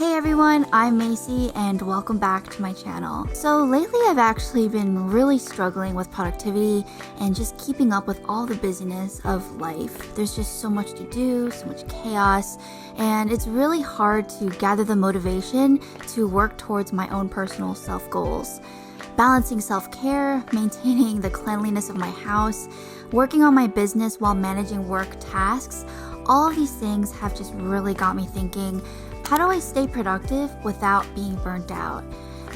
Hey everyone, I'm Macy and welcome back to my channel. So lately I've actually been really struggling with productivity and just keeping up with all the busyness of life. There's just so much to do, so much chaos, and it's really hard to gather the motivation to work towards my own personal self-goals. Balancing self-care, maintaining the cleanliness of my house, working on my business while managing work tasks, all of these things have just really got me thinking, how do I stay productive without being burnt out?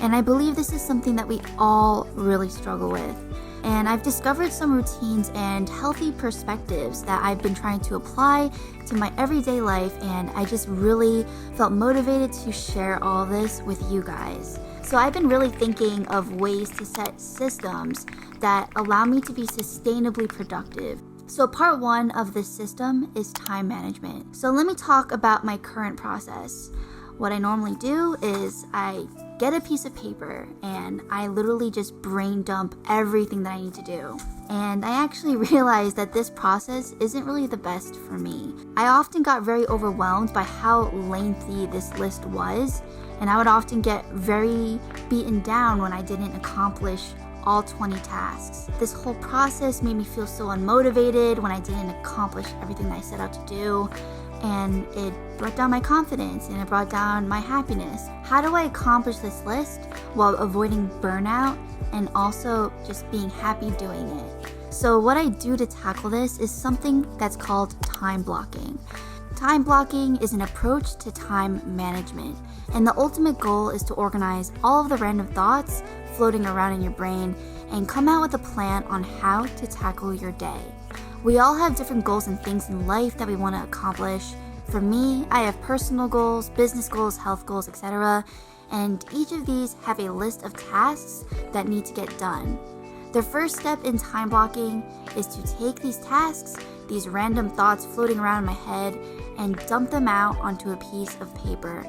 And I believe this is something that we all really struggle with. And I've discovered some routines and healthy perspectives that I've been trying to apply to my everyday life, and I just really felt motivated to share all this with you guys. So I've been really thinking of ways to set systems that allow me to be sustainably productive. So part one of this system is time management. So let me talk about my current process. What I normally do is I get a piece of paper and I literally just brain dump everything that I need to do. And I actually realized that this process isn't really the best for me. I often got very overwhelmed by how lengthy this list was, and I would often get very beaten down when I didn't accomplish all 20 tasks. This whole process made me feel so unmotivated when I didn't accomplish everything that I set out to do, and it brought down my confidence and it brought down my happiness. How do I accomplish this list while avoiding burnout and also just being happy doing it? So what I do to tackle this is something that's called time blocking. Time blocking is an approach to time management, and the ultimate goal is to organize all of the random thoughts floating around in your brain and come out with a plan on how to tackle your day. We all have different goals and things in life that we want to accomplish. For me, I have personal goals, business goals, health goals, etc. And each of these have a list of tasks that need to get done. The first step in time blocking is to take these tasks, these random thoughts floating around in my head, and dump them out onto a piece of paper.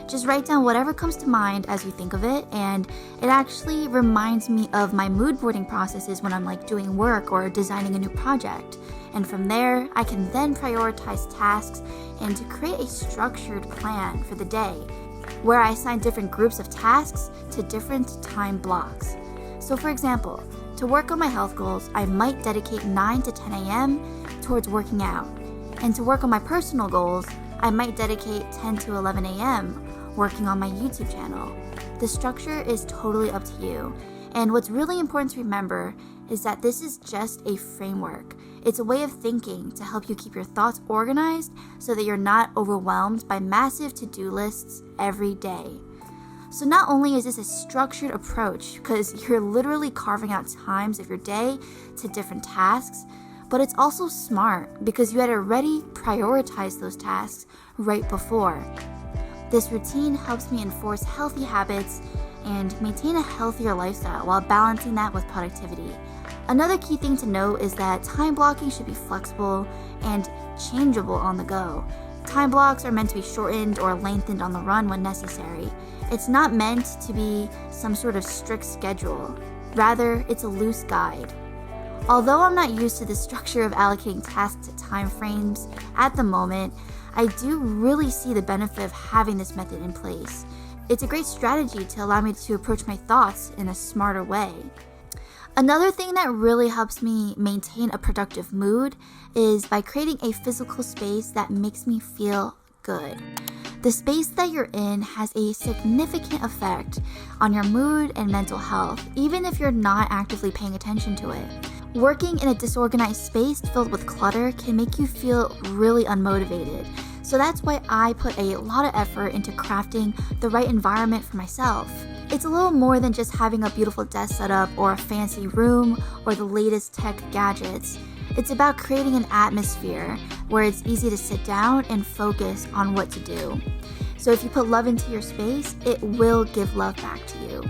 Just write down whatever comes to mind as you think of it, and it actually reminds me of my mood boarding processes when I'm doing work or designing a new project. And from there, I can then prioritize tasks and to create a structured plan for the day, where I assign different groups of tasks to different time blocks. So for example, to work on my health goals, I might dedicate 9 to 10 a.m. towards working out. And to work on my personal goals, I might dedicate 10 to 11 a.m. working on my YouTube channel. The structure is totally up to you. And what's really important to remember is that this is just a framework. It's a way of thinking to help you keep your thoughts organized so that you're not overwhelmed by massive to-do lists every day. So not only is this a structured approach, because you're literally carving out times of your day to different tasks, but it's also smart because you had already prioritized those tasks right before. This routine helps me enforce healthy habits and maintain a healthier lifestyle while balancing that with productivity. Another key thing to note is that time blocking should be flexible and changeable on the go. Time blocks are meant to be shortened or lengthened on the run when necessary. It's not meant to be some sort of strict schedule. Rather, it's a loose guide. Although I'm not used to the structure of allocating tasks to time frames at the moment, I do really see the benefit of having this method in place. It's a great strategy to allow me to approach my thoughts in a smarter way. Another thing that really helps me maintain a productive mood is by creating a physical space that makes me feel good. The space that you're in has a significant effect on your mood and mental health, even if you're not actively paying attention to it. Working in a disorganized space filled with clutter can make you feel really unmotivated. So that's why I put a lot of effort into crafting the right environment for myself. It's a little more than just having a beautiful desk setup or a fancy room or the latest tech gadgets. It's about creating an atmosphere where it's easy to sit down and focus on what to do. So if you put love into your space, it will give love back to you.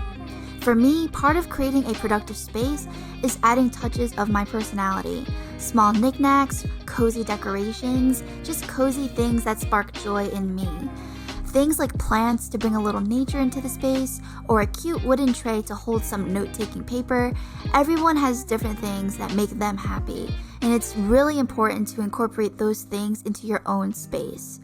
For me, part of creating a productive space is adding touches of my personality. Small knickknacks, cozy decorations, just cozy things that spark joy in me. Things like plants to bring a little nature into the space, or a cute wooden tray to hold some note-taking paper. Everyone has different things that make them happy, and it's really important to incorporate those things into your own space.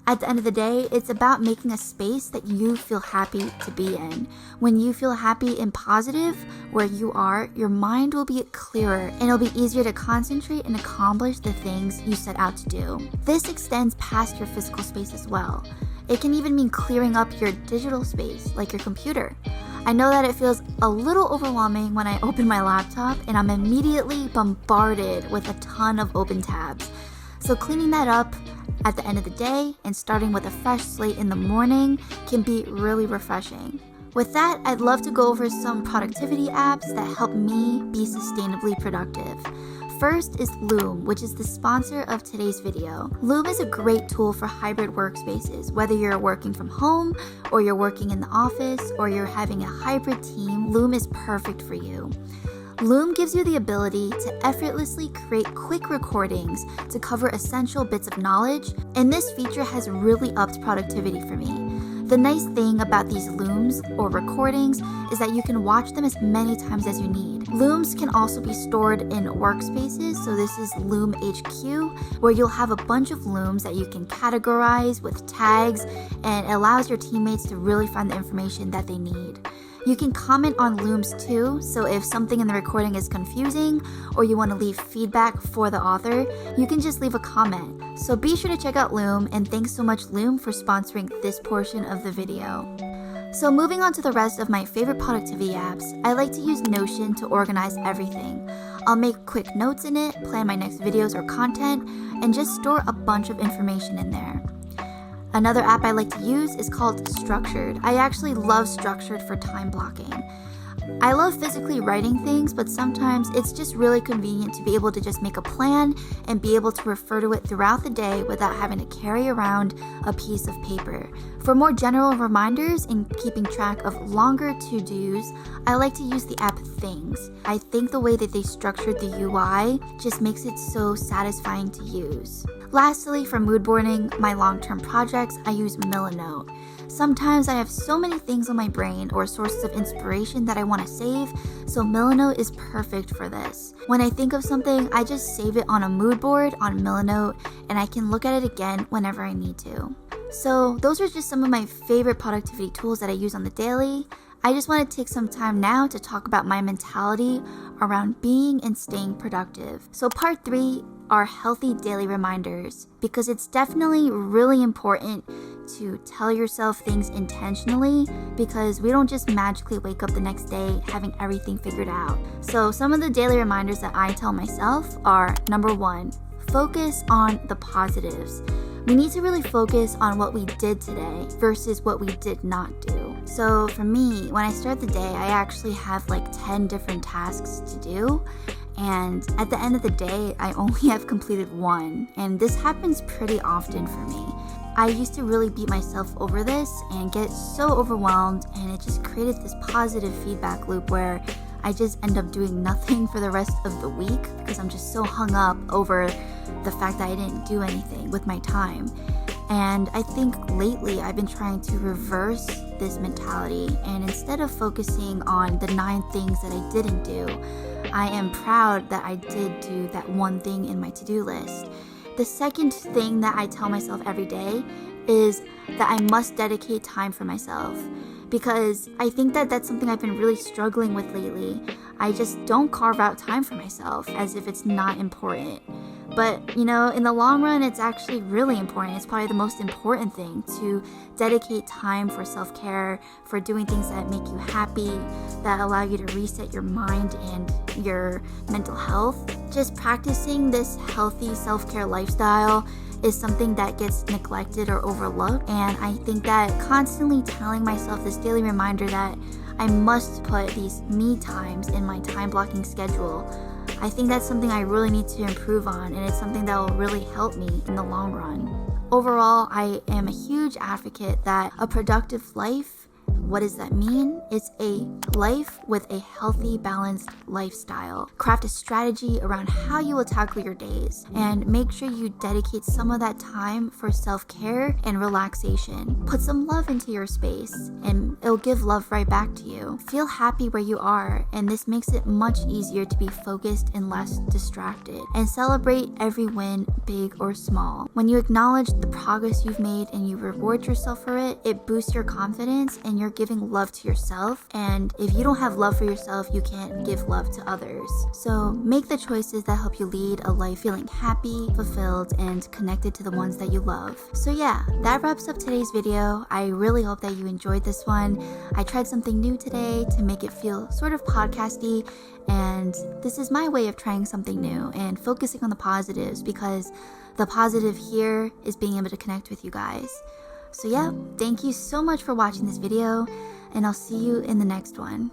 At the end of the day, it's about making a space that you feel happy to be in. When you feel happy and positive where you are, your mind will be clearer and it'll be easier to concentrate and accomplish the things you set out to do. This extends past your physical space as well. It can even mean clearing up your digital space, like your computer. I know that it feels a little overwhelming when I open my laptop and I'm immediately bombarded with a ton of open tabs. So cleaning that up at the end of the day and starting with a fresh slate in the morning can be really refreshing. With that, I'd love to go over some productivity apps that help me be sustainably productive. First is Loom, which is the sponsor of today's video. Loom is a great tool for hybrid workspaces. Whether you're working from home, or you're working in the office, or you're having a hybrid team, Loom is perfect for you. Loom gives you the ability to effortlessly create quick recordings to cover essential bits of knowledge, and this feature has really upped productivity for me. The nice thing about these looms or recordings is that you can watch them as many times as you need. Looms can also be stored in workspaces, so this is Loom HQ, where you'll have a bunch of looms that you can categorize with tags, and it allows your teammates to really find the information that they need. You can comment on looms too, so if something in the recording is confusing or you want to leave feedback for the author, you can just leave a comment. So be sure to check out Loom, and thanks so much Loom for sponsoring this portion of the video. So moving on to the rest of my favorite productivity apps, I like to use Notion to organize everything. I'll make quick notes in it, plan my next videos or content, and just store a bunch of information in there. Another app I like to use is called Structured. I actually love Structured for time blocking. I love physically writing things, but sometimes it's just really convenient to be able to just make a plan and be able to refer to it throughout the day without having to carry around a piece of paper. For more general reminders and keeping track of longer to-dos, I like to use the app Things. I think the way that they structured the UI just makes it so satisfying to use. Lastly, for mood boarding, my long-term projects, I use Milanote. Sometimes I have so many things on my brain or sources of inspiration that I want to save, so Milanote is perfect for this. When I think of something, I just save it on a mood board on Milanote, and I can look at it again whenever I need to. So those are just some of my favorite productivity tools that I use on the daily. I just want to take some time now to talk about my mentality around being and staying productive. So part 3 are healthy daily reminders, because it's definitely really important to tell yourself things intentionally, because we don't just magically wake up the next day having everything figured out. So some of the daily reminders that I tell myself are, number 1, focus on the positives. We need to really focus on what we did today versus what we did not do. So for me, when I start the day, I actually have like 10 different tasks to do. And at the end of the day, I only have completed 1. And this happens pretty often for me. I used to really beat myself over this and get so overwhelmed, and it just created this positive feedback loop where I just end up doing nothing for the rest of the week because I'm just so hung up over the fact that I didn't do anything with my time. And I think lately I've been trying to reverse this mentality, and instead of focusing on the 9 things that I didn't do, I am proud that I did do that 1 thing in my to-do list. The second thing that I tell myself every day is that I must dedicate time for myself, because I think that that's something I've been really struggling with lately. I just don't carve out time for myself as if it's not important. But, you know, in the long run, it's actually really important. It's probably the most important thing, to dedicate time for self-care, for doing things that make you happy, that allow you to reset your mind and your mental health. Just practicing this healthy self-care lifestyle is something that gets neglected or overlooked. And I think that constantly telling myself this daily reminder that I must put these me times in my time blocking schedule, I think that's something I really need to improve on, and it's something that will really help me in the long run. Overall, I am a huge advocate that a productive life what does that mean? It's a life with a healthy, balanced lifestyle. Craft a strategy around how you will tackle your days, and make sure you dedicate some of that time for self-care and relaxation. Put some love into your space, and it'll give love right back to you. Feel happy where you are, and this makes it much easier to be focused and less distracted. And celebrate every win, big or small. When you acknowledge the progress you've made and you reward yourself for it, it boosts your confidence and you're giving love to yourself. And if you don't have love for yourself, you can't give love to others. So make the choices that help you lead a life feeling happy, fulfilled, and connected to the ones that you love. So yeah, that wraps up today's video. I really hope that you enjoyed this one. I tried something new today to make it feel sort of podcasty, and this is my way of trying something new and focusing on the positives, because the positive here is being able to connect with you guys. So yeah, thank you so much for watching this video, and I'll see you in the next one.